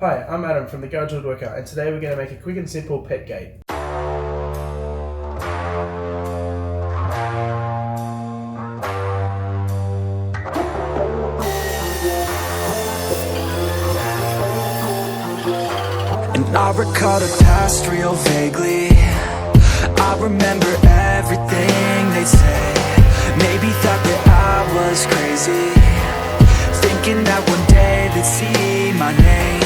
Hi, I'm Adam from the Garage Woodworker, and today we're going to make a quick and simple pet gate. And I recall the past real vaguely. I remember everything they'd say. Maybe thought that I was crazy, thinking that one day they'd see my name.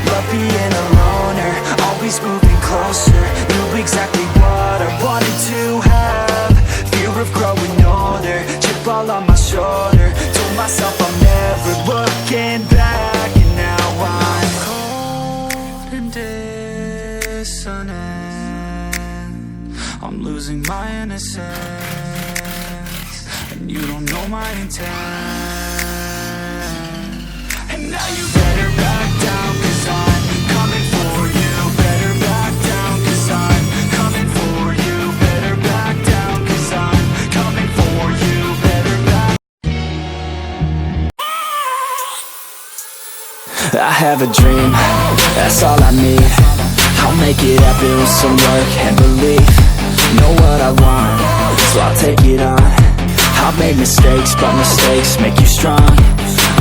Love being a loner, always moving closer. Knew exactly what I wanted to have. Fear of growing older, chip all on my shoulder. Told myself I'm never looking back. And now I'm cold and dissonant. I'm losing my innocence, and you don't know my intent. And now you better back down, 'cause I'm coming for you. Better back down, 'cause I'm coming for you. Better back down, 'cause I'm coming for you. Better back. I have a dream, that's all I need. I'll make it happen with some work and belief. Know what I want, so I'll take it on. I've made mistakes, but mistakes make you strong.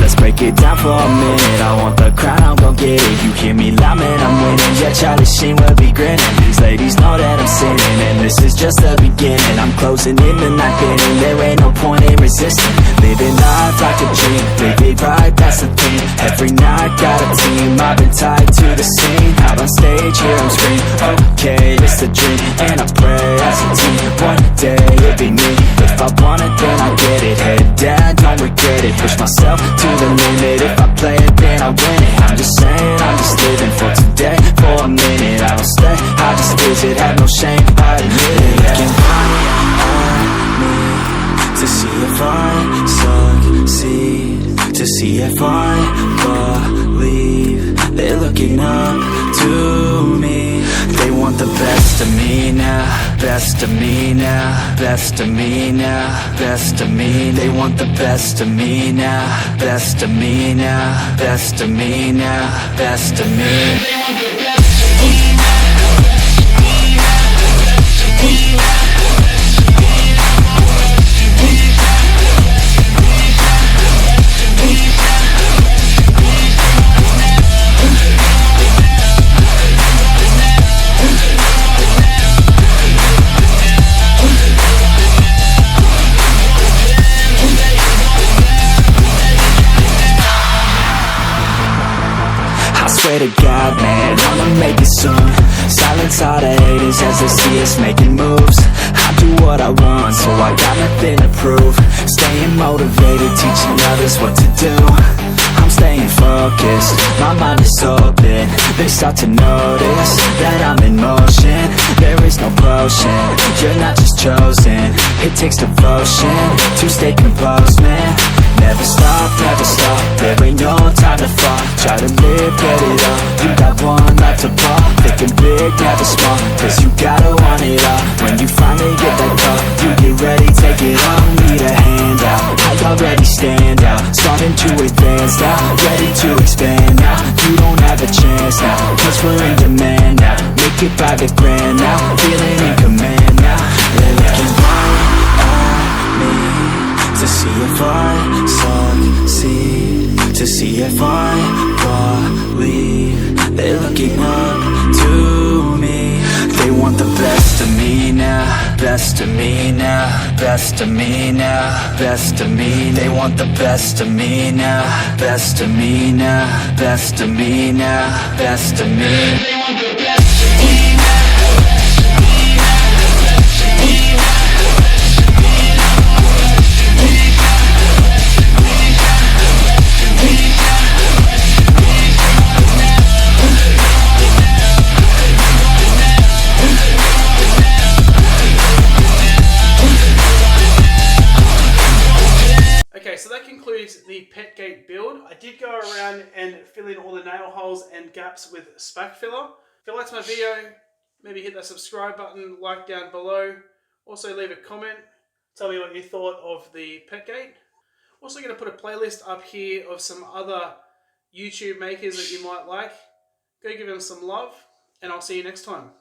Let's break it down for a minute. I want the crown, I'm gon' get it. You hear me loud, man, I'm winning. Yeah, Charlie Sheen will be grinning. These ladies know that I'm sinning, and this is just the beginning. I'm closing in the night inning. There ain't no point in resisting. Living life like a dream, live it right, that's the thing. Every night got a team, I've been tied to the scene. Out on stage, here I'm screaming, okay, it's a dream. And I pray as a team, one day it'll be me. If I want it, then I get it. Head down, don't regret it. Push myself to the limit. If I play it, then I win it. I'm just saying, I'm just living for today, for a minute. I don't stay, I just visit, have no shame, I admit it. They can count on me to see if I succeed, to see if I believe. They're looking up to me. They want the best of me now, best of me now, best of me now, best of me. They want the best of me now, best of me now, best of me now, best of me. They want the best of me now, best of me now, best of me now. Swear to God, man, I'ma make it soon. Silence all the haters as they see us making moves. I do what I want, so I got nothing to prove. Staying motivated, teaching others what to do. I'm staying focused, my mind is open. They start to notice that I'm in motion. There is no potion, you're not just chosen. It takes devotion to stay composed, man. Never stop, there ain't no time to fall. Try to live, get it up, you got one life to ball. Thinking big, never small, 'cause you gotta want it all. When you finally get that call, you get ready, take it on. Need a handout, I already stand out. Starting to advance now, ready to expand now. You don't have a chance now, 'cause we're in demand now. Make it by the grand now, feeling in command now. They're looking right at me to see if I succeed, to see if I believe. They're looking up to me. They want the best of me now, best of me now, best of me now, best of me. They want the best of me now, best of me now, best of me now, best of me. They want the best of me now, best of me now, best of me now. Okay, so that concludes the pet gate build. I did go around and fill in all the nail holes and gaps with spack filler. If you liked my video, maybe hit that subscribe button, like down below. Also leave a comment, tell me what you thought of the pet gate. Also going to put a playlist up here of some other YouTube makers that you might like. Go give him some love, and I'll see you next time.